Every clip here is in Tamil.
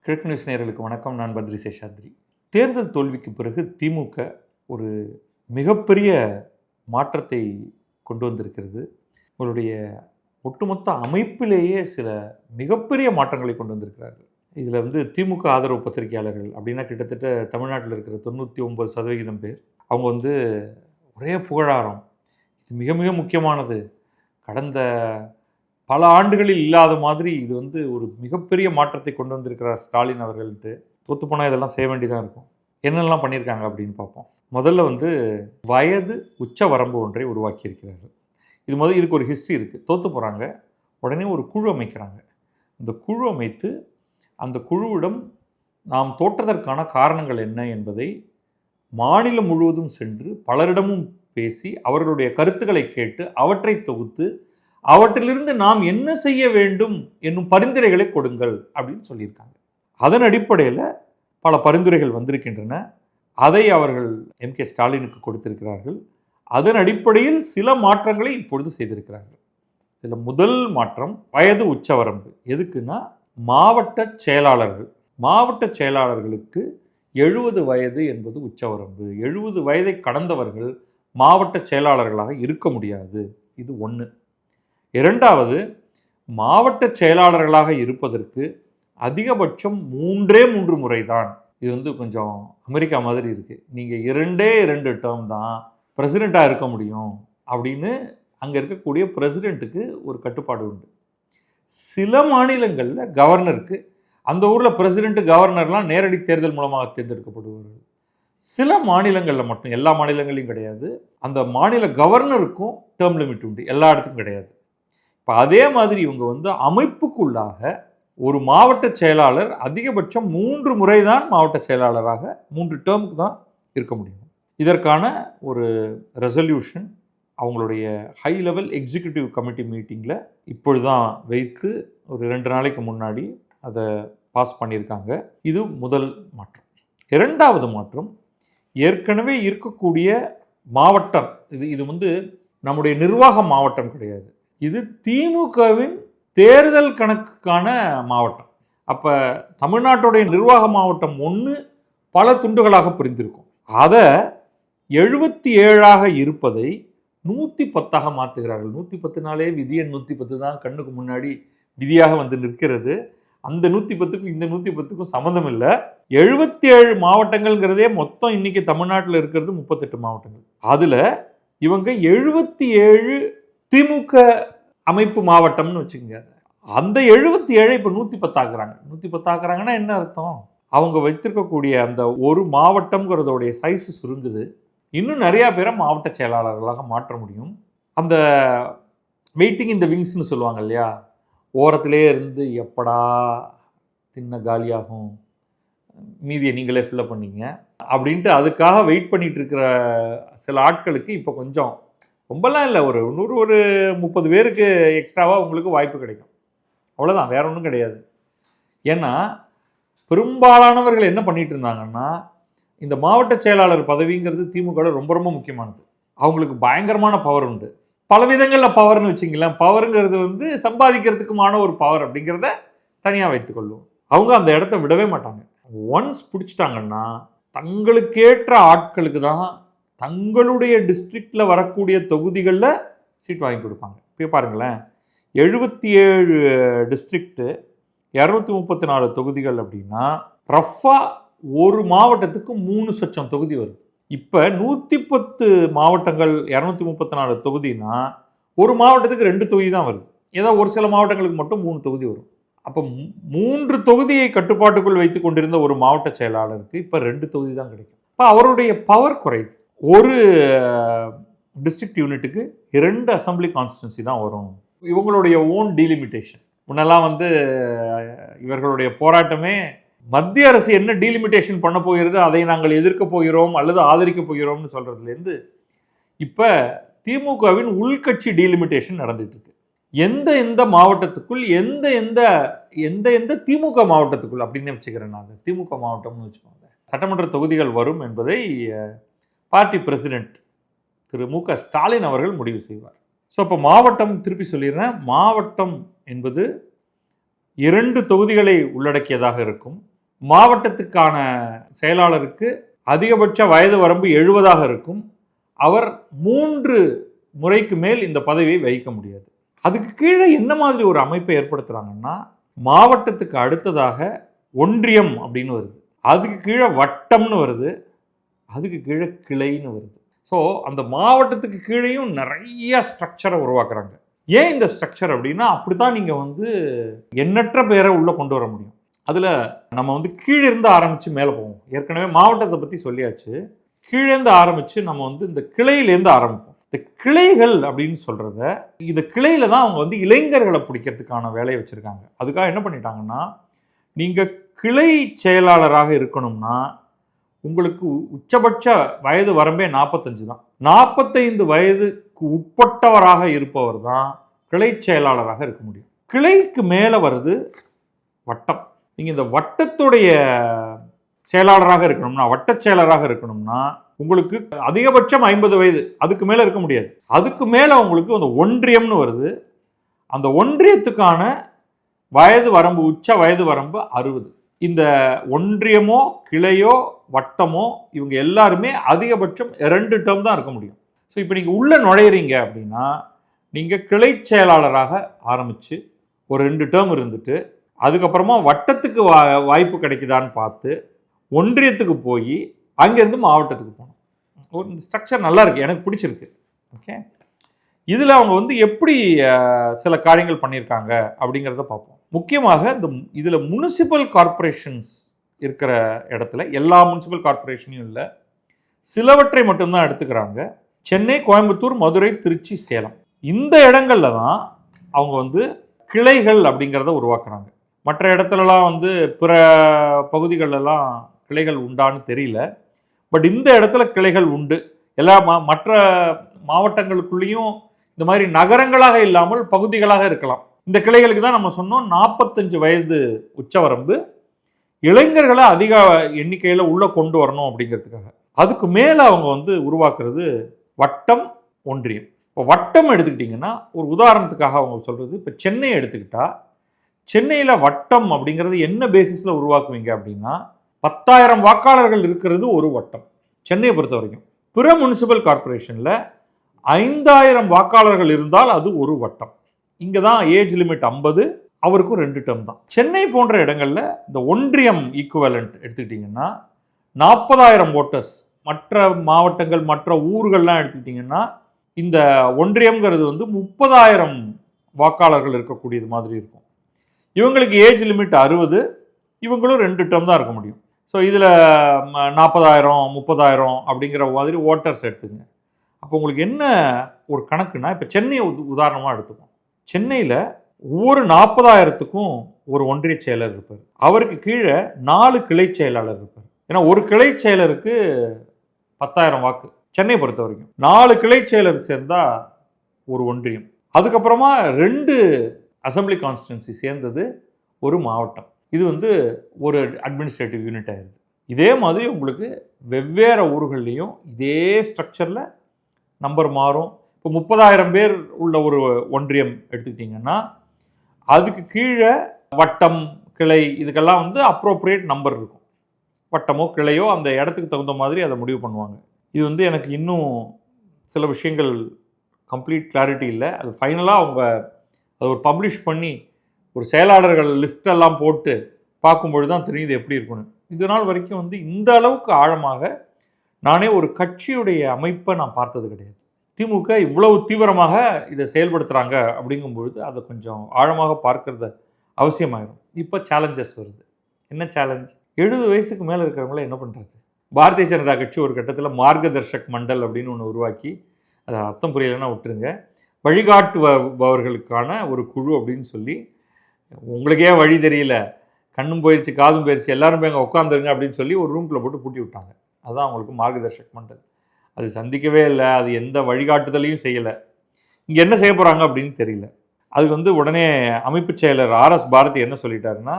கிழக்கு நியூஸ் நேயர்களுக்கு வணக்கம். நான் பத்ரி சேஷாத்ரி. தேர்தல் தோல்விக்கு பிறகு திமுக ஒரு மிகப்பெரிய மாற்றத்தை கொண்டு வந்திருக்கிறது. உங்களுடைய ஒட்டுமொத்த அமைப்பிலேயே சில மிகப்பெரிய மாற்றங்களை கொண்டு வந்திருக்கிறார்கள். இதில் திமுக ஆதரவு பத்திரிகையாளர்கள் அப்படின்னா கிட்டத்தட்ட தமிழ்நாட்டில் இருக்கிற 99% பேர் அவங்க ஒரே புகழாரம். இது மிக மிக முக்கியமானது. கடந்த பல ஆண்டுகளில் இல்லாத மாதிரி இது ஒரு மிகப்பெரிய மாற்றத்தை கொண்டு வந்திருக்கிறார் ஸ்டாலின் அவர்கள்ட்டு. தோத்து போனால் இதெல்லாம் செய்ய வேண்டியதாக இருக்கும். என்னெல்லாம் பண்ணியிருக்காங்க அப்படின்னு பார்ப்போம். முதல்ல வயது உச்ச வரம்பு ஒன்றை உருவாக்கியிருக்கிறார்கள். இதுக்கு ஒரு ஹிஸ்ட்ரி இருக்குது. தோற்று போகிறாங்க, உடனே ஒரு குழு அமைக்கிறாங்க. இந்த குழு அமைத்து அந்த குழுவிடம் நாம் தோற்றதற்கான காரணங்கள் என்ன என்பதை மாநிலம் முழுவதும் சென்று பலரிடமும் பேசி அவர்களுடைய கருத்துக்களை கேட்டு அவற்றை தொகுத்து அவற்றிலிருந்து நாம் என்ன செய்ய வேண்டும் என்னும் பரிந்துரைகளை கொடுங்கள் அப்படின்னு சொல்லியிருக்காங்க. அதன் அடிப்படையில் பல பரிந்துரைகள் வந்திருக்கின்றன. அதை அவர்கள் M.K. ஸ்டாலினுக்கு கொடுத்திருக்கிறார்கள். அதன் அடிப்படையில் சில மாற்றங்களை இப்பொழுது செய்திருக்கிறார்கள். இதில் முதல் மாற்றம் வயது உச்சவரம்பு. எதுக்குன்னா மாவட்ட செயலாளர்கள், மாவட்ட செயலாளர்களுக்கு 70 வயது என்பது உச்சவரம்பு. 70 வயதை கடந்தவர்கள் மாவட்ட செயலாளர்களாக இருக்க முடியாது. இது ஒன்று. இரண்டாவது, மாவட்ட செயலாளர்களாக இருப்பதற்கு அதிகபட்சம் 3 முறை தான். இது கொஞ்சம் அமெரிக்கா மாதிரி இருக்குது. நீங்கள் 2 டேர்ம் தான் பிரசிடெண்ட்டாக இருக்க முடியும் அப்படின்னு அங்கே இருக்கக்கூடிய பிரசிடெண்ட்டுக்கு ஒரு கட்டுப்பாடு உண்டு. சில மாநிலங்களில் கவர்னருக்கு, அந்த ஊரில் பிரசிடெண்ட்டு கவர்னர்லாம் நேரடி தேர்தல் மூலமாக தேர்ந்தெடுக்கப்படுவார்கள். சில மாநிலங்களில் மட்டும், எல்லா மாநிலங்களையும் கிடையாது, அந்த மாநில கவர்னருக்கும் டேர்ம் லிமிட் உண்டு, எல்லா இடத்துக்கும் கிடையாது. இப்போ அதே மாதிரி இவங்க அமைப்புக்குள்ளாக ஒரு மாவட்ட செயலாளர் அதிகபட்சம் 3 முறை தான் மாவட்ட செயலாளராக 3 டேர்முக்கு தான் இருக்க முடியும். இதற்கான ஒரு ரெசல்யூஷன் அவங்களுடைய ஹை லெவல் எக்ஸிக்யூட்டிவ் கமிட்டி மீட்டிங்கில் இப்பொழுது தான் வைத்து ஒரு 2 நாளைக்கு முன்னாடி அதை பாஸ் பண்ணியிருக்காங்க. இது முதல் மாற்றம். இரண்டாவது மாற்றம், ஏற்கனவே இருக்கக்கூடிய மாவட்டம், இது நம்முடைய நிர்வாக மாவட்டம் கிடையாது. இது திமுகவின் தேர்தல் கணக்குக்கான மாவட்டம். அப்போ தமிழ்நாட்டுடைய நிர்வாக மாவட்டம் 1 பல துண்டுகளாக பிரிந்திருக்கும். அதை 77ஆக இருப்பதை 110ஆக மாற்றுகிறார்கள். 110நாலே விதியன் 110 தான் கண்ணுக்கு முன்னாடி விதியாக நிற்கிறது. அந்த 110க்கும் இந்த 110க்கும் சம்மந்தம் இல்லை. 77 மாவட்டங்கள்ங்கிறதே மொத்தம் இன்னைக்கு தமிழ்நாட்டில் இருக்கிறது 38 மாவட்டங்கள். அதில் இவங்க 77 திமுக அமைப்பு மாவட்டம்னு வச்சுக்கோங்க. அந்த 77 இப்போ 110 ஆக்குறாங்க. 110 ஆக்குறாங்கன்னா என்ன அர்த்தம்? அவங்க வைத்திருக்கக்கூடிய அந்த ஒரு மாவட்டம்ங்கிறதோடைய சைஸு சுருங்குது. இன்னும் நிறையா பேரை மாவட்ட செயலாளர்களாக மாற்ற முடியும். அந்த வெயிட்டிங் இந்த விங்ஸ்னு சொல்லுவாங்க இல்லையா, ஓரத்திலே இருந்து எப்படா தின்ன காலியாகும், மீதியை நீங்களே ஃபில்லப் பண்ணிங்க அப்படின்ட்டு அதுக்காக வெயிட் பண்ணிட்டு இருக்கிற சில ஆட்களுக்கு இப்போ கொஞ்சம், ரொம்பலாம் இல்லை, ஒரு 30 பேருக்கு எக்ஸ்ட்ராவாக உங்களுக்கு வாய்ப்பு கிடைக்கும். அவ்வளோதான், வேற ஒன்றும் கிடையாது. ஏன்னா பெரும்பாலானவர்கள் என்ன பண்ணிட்டு இருந்தாங்கன்னா, இந்த மாவட்ட செயலாளர் பதவிங்கிறது திமுக ரொம்ப ரொம்ப முக்கியமானது. அவங்களுக்கு பயங்கரமான பவர் உண்டு. பல விதங்களில் பவர்னு வச்சிங்களேன். பவருங்கிறது சம்பாதிக்கிறதுக்குமான ஒரு பவர் அப்படிங்கிறத தனியாக வைத்துக்கொள்ளும். அவங்க அந்த இடத்த விடவே மாட்டாங்க. ஒன்ஸ் பிடிச்சிட்டாங்கன்னா தங்களுக்கேற்ற ஆட்களுக்கு தான் தங்களுடைய டிஸ்ட்ரிக்டில் வரக்கூடிய தொகுதிகளில் சீட் வாங்கி கொடுப்பாங்க. இப்போ பாருங்களேன், 77 டிஸ்ட்ரிக்ட்டு 234 தொகுதிகள் அப்படின்னா ரஃபாக ஒரு மாவட்டத்துக்கு 3 லட்சம் தொகுதி வருது. இப்போ 110 மாவட்டங்கள் 234 தொகுதினா ஒரு மாவட்டத்துக்கு 2 தொகுதி தான் வருது. ஏதோ ஒரு சில மாவட்டங்களுக்கு மட்டும் 3 தொகுதி வரும். அப்போ 3 தொகுதியை கட்டுப்பாட்டுக்குள் வைத்து கொண்டிருந்த ஒரு மாவட்ட செயலாளருக்கு இப்போ 2 தொகுதி தான் கிடைக்கும். இப்போ அவருடைய பவர் குறையுது. ஒரு டிஸ்ட்ரிக்ட் யூனிட்டுக்கு 2 அசம்பிளி கான்ஸ்டிடுவன்சி தான் வரும். இவங்களுடைய ஓன் டீலிமிட்டேஷன். முன்னெல்லாம் இவர்களுடைய போராட்டமே மத்திய அரசு என்ன டீலிமிட்டேஷன் பண்ண போகிறது, அதை நாங்கள் எதிர்க்க போகிறோம் அல்லது ஆதரிக்க போகிறோம்னு சொல்கிறதுலேருந்து இப்போ திமுகவின் உள்கட்சி டீலிமிட்டேஷன் நடந்துட்டு இருக்கு. எந்த மாவட்டத்துக்குள் எந்த திமுக மாவட்டத்துக்குள் அப்படின்னு வச்சுக்கிறேன். நான் திமுக மாவட்டம்னு வச்சுக்கோங்க, சட்டமன்ற தொகுதிகள் வரும் என்பதை பார்ட்டி பிரசிடென்ட் திரு மு.க. ஸ்டாலின் அவர்கள் முடிவு செய்வார். ஸோ இப்போ மாவட்டம், திருப்பி சொல்லிடுறேன், மாவட்டம் என்பது 2 தொகுதிகளை உள்ளடக்கியதாக இருக்கும். மாவட்டத்துக்கான செயலாளருக்கு அதிகபட்ச வயது வரம்பு 70 இருக்கும். அவர் 3 முறைக்கு மேல் இந்த பதவியை வகிக்க முடியாது. அதுக்கு கீழே என்ன மாதிரி ஒரு அமைப்பை ஏற்படுத்துறாங்கன்னா, மாவட்டத்துக்கு அடுத்ததாக ஒன்றியம் அப்படின்னு வருது, அதுக்கு கீழே வட்டம்னு வருது, அதுக்கு கீழே கிளைன்னு வருது. ஸோ அந்த மாவட்டத்துக்கு கீழேயும் நிறைய ஸ்ட்ரக்சரை உருவாக்குறாங்க. ஏன் இந்த ஸ்ட்ரக்சர் அப்படின்னா, அப்படித்தான் நீங்கள் எண்ணற்ற பேரை உள்ளே கொண்டு வர முடியும். அதில் நம்ம கீழிருந்து ஆரம்பித்து மேலே போவோம். ஏற்கனவே மாவட்டத்தை பற்றி சொல்லியாச்சு. கீழேருந்து ஆரம்பித்து நம்ம இந்த கிளையிலேருந்து ஆரம்பிப்போம். இந்த கிளைகள் அப்படின்னு சொல்கிறத, இந்த கிளையில் தான் அவங்க இளைஞர்களை பிடிக்கிறதுக்கான வேலையை வச்சுருக்காங்க. அதுக்காக என்ன பண்ணிட்டாங்கன்னா, நீங்கள் கிளை செயலாளராக இருக்கணும்னா உங்களுக்கு உச்சபட்ச வயது வரம்பே 45 தான். 45 வயதுக்கு உட்பட்டவராக இருப்பவர் தான் கிளை செயலாளராக இருக்க முடியும். கிளைக்கு மேலே வருது வட்டம். நீங்கள் இந்த வட்டத்துடைய செயலாளராக இருக்கணும்னா, வட்ட செயலராக இருக்கணும்னா உங்களுக்கு அதிகபட்சம் 50 வயது, அதுக்கு மேலே இருக்க முடியாது. அதுக்கு மேலே உங்களுக்கு அந்த ஒன்றியம்னு வருது. அந்த ஒன்றியத்துக்கான வயது வரம்பு, உச்ச வயது வரம்பு 60. இந்த ஒன்றியமோ கிளையோ வட்டமோ இவங்க எல்லாருமே அதிகபட்சம் 2 டேர்ம் தான் இருக்க முடியும். ஸோ இப்போ நீங்கள் உள்ளே நுழையிறீங்க அப்படின்னா, நீங்கள் கிளை செயலாளராக ஆரம்பித்து ஒரு 2 டேர்ம் இருந்துட்டு, அதுக்கப்புறமா வட்டத்துக்கு வாய்ப்பு கிடைக்குதான்னு பார்த்து ஒன்றியத்துக்கு போய் அங்கேருந்து மாவட்டத்துக்கு போகணும். ஒரு ஸ்ட்ரக்சர் நல்லா இருக்குது, எனக்கு பிடிச்சிருக்கு. ஓகே, இதில் அவங்க எப்படி சில காரியங்கள் பண்ணியிருக்காங்க அப்படிங்கிறத பார்ப்போம். முக்கியமாக இதில் முனிசிபல் கார்பரேஷன்ஸ் இருக்கிற இடத்துல, எல்லா முனிசிபல் கார்பரேஷனையும் இல்லை, சிலவற்றை மட்டும்தான் எடுத்துக்கிறாங்க. சென்னை, கோயம்புத்தூர், மதுரை, திருச்சி, சேலம், இந்த இடங்கள்ல தான் அவங்க கிளைகள் அப்படிங்கிறத உருவாக்குறாங்க. மற்ற இடத்துலலாம் பிற பகுதிகளெல்லாம் கிளைகள் உண்டான்னு தெரியல. பட் இந்த இடத்துல கிளைகள் உண்டு. எல்லா மற்ற மாவட்டங்களுக்குள்ளேயும் இந்த மாதிரி நகரங்களாக இல்லாமல் பகுதிகளாக இருக்கலாம். இந்த கிளைகளுக்கு தான் நம்ம சொன்னோம் 45 வயது உச்சவரம்பு, இளைஞர்களை அதிக எண்ணிக்கையில் உள்ளே கொண்டு வரணும் அப்படிங்கிறதுக்காக. அதுக்கு மேலே அவங்க உருவாக்குறது வட்டம், ஒன்றியம். இப்போ வட்டம் எடுத்துக்கிட்டிங்கன்னா, ஒரு உதாரணத்துக்காக அவங்க சொல்கிறது, இப்போ சென்னையை எடுத்துக்கிட்டா, சென்னையில் வட்டம் அப்படிங்கிறது என்ன பேசிஸில் உருவாக்குவீங்க அப்படின்னா, 10,000 வாக்காளர்கள் இருக்கிறது ஒரு வட்டம் சென்னையை பொறுத்த வரைக்கும். பிற முனிசிபல் கார்பரேஷனில் 5,000 வாக்காளர்கள் இருந்தால் அது ஒரு வட்டம். இங்கே தான் ஏஜ் லிமிட் 50, அவருக்கும் 2 டேர்ம் தான். சென்னை போன்ற இடங்களில் இந்த ஒன்றியம் ஈக்குவலண்ட் எடுத்துக்கிட்டிங்கன்னா 40,000 ஓட்டர்ஸ். மற்ற மாவட்டங்கள், மற்ற ஊர்கள்லாம் எடுத்துக்கிட்டிங்கன்னா இந்த ஒன்றியம்ங்கிறது 30,000 வாக்காளர்கள் இருக்கக்கூடியது மாதிரி இருக்கும். இவங்களுக்கு ஏஜ் லிமிட் 60, இவங்களும் 2 டேர்ம் தான் இருக்க முடியும். ஸோ இதில் 40,000, 30,000 அப்படிங்கிற மாதிரி ஓட்டர்ஸ் எடுத்துங்க. அப்போ உங்களுக்கு என்ன ஒரு கணக்குன்னா, இப்போ சென்னையை உதாரணமாக எடுத்துப்போம். சென்னையில் ஒவ்வொரு 40,000த்துக்கும் ஒரு ஒன்றிய செயலர் இருப்பார். அவருக்கு கீழே 4 கிளை செயலாளர் இருப்பார். ஏன்னா ஒரு கிளை செயலருக்கு 10,000 வாக்கு சென்னையை பொறுத்த வரைக்கும். 4 கிளை செயலர் சேர்ந்தால் ஒரு ஒன்றியம். அதுக்கப்புறமா 2 அசம்பிளி கான்ஸ்டிடுவன்சி சேர்ந்தது ஒரு மாவட்டம். இது ஒரு அட்மினிஸ்ட்ரேட்டிவ் யூனிட் ஆயிடுது. இதே மாதிரி உங்களுக்கு வெவ்வேறு ஊர்கள்லேயும் இதே ஸ்ட்ரக்சரில் நம்பர் மாறும். இப்போ 30,000 பேர் உள்ள ஒரு ஒன்றியம் எடுத்துக்கிட்டிங்கன்னா அதுக்கு கீழே வட்டம், கிளை, இதுக்கெல்லாம் அப்ரோப்ரியேட் நம்பர் இருக்கும். வட்டமோ கிளையோ அந்த இடத்துக்கு தகுந்த மாதிரி அதை முடிவு பண்ணுவாங்க. இது எனக்கு இன்னும் சில விஷயங்கள் கம்ப்ளீட் கிளாரிட்டி இல்லை. அது ஃபைனலாக அவங்க அதை ஒரு பப்ளிஷ் பண்ணி ஒரு செயலாளர்கள் லிஸ்டெல்லாம் போட்டு பார்க்கும்பொழுது தான் தெரியுது எப்படி இருக்குன்னு. இது நாள் வரைக்கும் இந்த அளவுக்கு ஆழமாக நானே ஒரு கட்சியுடைய அமைப்பை நான் பார்த்தது கிடையாது. திமுக இவ்வளவு தீவிரமாக இதை செயல்படுத்துகிறாங்க அப்படிங்கும்பொழுது அதை கொஞ்சம் ஆழமாக பார்க்கறது அவசியமாயிடும். இப்போ சேலஞ்சஸ் வருது. என்ன சேலஞ்ச்? 70 வயசுக்கு மேலே இருக்கிறவங்கள என்ன பண்ணுறது? பாரதிய ஜனதா கட்சி ஒரு கட்டத்தில் மார்கதர்ஷக் மண்டல் அப்படின்னு ஒன்று உருவாக்கி, அதை அர்த்தம் புரியலைன்னா விட்டுருங்க, வழிகாட்டுபவர்களுக்கான ஒரு குழு அப்படின்னு சொல்லி, உங்களுக்கே வழி தெரியல, கண்ணும் போயிடுச்சு காதும் போயிடுச்சு, எல்லாரும் போய் அங்கே உட்காந்துருங்க அப்படின்னு சொல்லி ஒரு ரூம்குள்ளே போட்டு பூட்டி விட்டாங்க. அதுதான் அவங்களுக்கு மார்கதர்ஷக் மண்டல். அது சந்திக்கவே இல்லை, அது எந்த வழிகாட்டுதலையும் செய்யலை. இங்கே என்ன செய்ய போகிறாங்க அப்படின்னு தெரியல. அதுக்கு உடனே அமைப்பு செயலர் RS பாரதி என்ன சொல்லிட்டாருன்னா,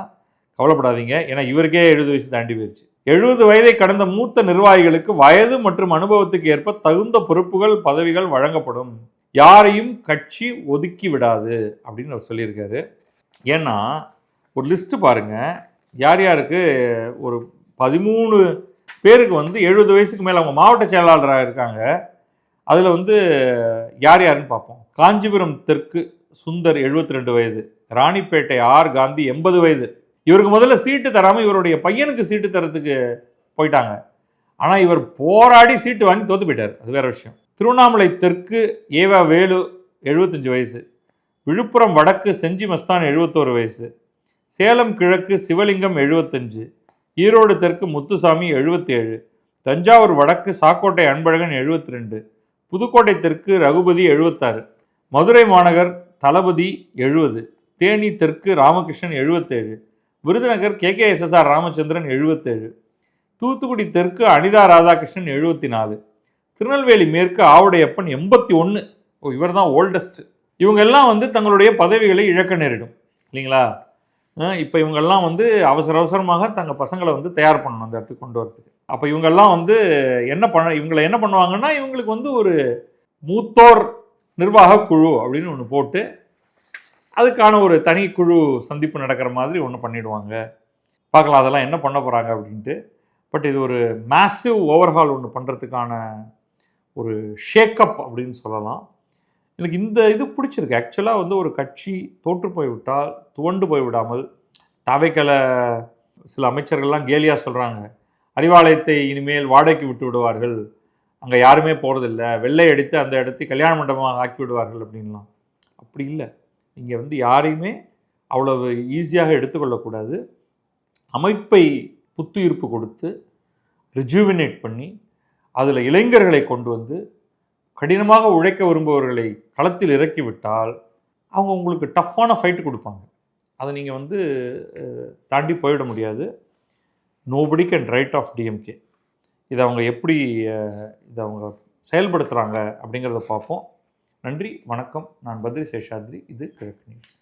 கவலைப்படாதீங்க, ஏன்னா இவருக்கே 70 வயசு தாண்டி போயிடுச்சு. 70 வயதை கடந்த மூத்த நிர்வாகிகளுக்கு வயது மற்றும் அனுபவத்துக்கு ஏற்ப தகுந்த பொறுப்புகள், பதவிகள் வழங்கப்படும். யாரையும் கட்சி ஒதுக்கி விடாது அப்படின்னு அவர் சொல்லியிருக்காரு. ஏன்னா ஒரு லிஸ்ட்டு பாருங்கள், யார் யாருக்கு ஒரு 13 பேருக்கு வந்து 70 வயசுக்கு மேலே அவங்க மாவட்ட செயலாளராக இருக்காங்க. அதில் வந்து யார் யாருன்னு பார்ப்போம். காஞ்சிபுரம் தெற்கு சுந்தர் 72 வயது, ராணிப்பேட்டை ஆர் காந்தி 80 வயது. இவருக்கு முதல்ல சீட்டு தராமல் இவருடைய பையனுக்கு சீட்டு தரத்துக்கு போயிட்டாங்க. ஆனால் இவர் போராடி சீட்டு வாங்கி தோற்று போயிட்டார், அது வேற விஷயம். திருவண்ணாமலை தெற்கு ஏவா வேலு 75 வயசு, விழுப்புரம் வடக்கு செஞ்சி மஸ்தான் 71 வயசு, சேலம் கிழக்கு சிவலிங்கம் 75, ஈரோடு தெற்கு முத்துசாமி 77, தஞ்சாவூர் வடக்கு சாக்கோட்டை அன்பழகன் 72, புதுக்கோட்டை தெற்கு ரகுபதி 76, மதுரை மாநகர் தளபதி 70, தேனி தெற்கு ராமகிருஷ்ணன் 77, விருதுநகர் KKSSR ராமச்சந்திரன் 77, தூத்துக்குடி தெற்கு அனிதா ராதாகிருஷ்ணன் 74, திருநெல்வேலி மேற்கு ஆவுடையப்பன் 81. இவர் தான் ஓல்டஸ்ட். இவங்க எல்லாம் வந்து தங்களுடைய பதவிகளை இழக்க நேரிடும் இல்லைங்களா? இப்போ இவங்கெல்லாம் வந்து அவசரமாக தங்கள் பசங்களை வந்து தயார் பண்ணணும் அந்த இடத்துக்கு கொண்டு வரதுக்கு. அப்போ இவங்கெல்லாம் வந்து இவங்களை என்ன பண்ணுவாங்கன்னா, இவங்களுக்கு வந்து ஒரு மூத்தோர் நிர்வாக குழு அப்படின்னு ஒன்று போட்டு அதுக்கான ஒரு தனி குழு சந்திப்பு நடக்கிற மாதிரி ஒன்று பண்ணிடுவாங்க. பார்க்கலாம் அதெல்லாம் என்ன பண்ண போகிறாங்க அப்படின்ட்டு. பட் இது ஒரு மேசிவ் ஓவர்ஹால் ஒன்று பண்ணுறதுக்கான ஒரு ஷேக்கப் அப்படின்னு சொல்லலாம். எனக்கு இந்த இது பிடிச்சிருக்கு. ஆக்சுவலாக வந்து ஒரு கட்சி தோற்று போய்விட்டால் துவண்டு போய்விடாமல், தவைக்கல சில அமைச்சர்கள்லாம் கேலியாக சொல்கிறாங்க, அறிவாலயத்தை இனிமேல் வாடகைக்கு விட்டு விடுவார்கள், அங்கே யாருமே போகிறதில்ல, வெள்ளை அடித்து அந்த இடத்தை கல்யாண மண்டபமாக ஆக்கி விடுவார்கள் அப்படின்லாம். அப்படி இல்லை. இங்கே வந்து யாரையுமே அவ்வளவு ஈஸியாக எடுத்துக்கொள்ளக்கூடாது. அமைப்பை புத்துயிர்ப்பு கொடுத்து ரிஜுவினேட் பண்ணி அதில் இளைஞர்களை கொண்டு வந்து கடினமாக உழைக்க விரும்புபவர்களை களத்தில் இறக்கிவிட்டால் அவங்க உங்களுக்கு டஃப்பான ஃபைட்டு கொடுப்பாங்க. அதை நீங்கள் வந்து தாண்டி போயிட முடியாது. Nobody can write off DMK. இதை அவங்க எப்படி இதை அவங்க செயல்படுத்துகிறாங்க அப்படிங்கிறத பார்ப்போம். நன்றி, வணக்கம். நான் பத்ரி சேஷாத்ரி. இது கிழக்கு நியூஸ்.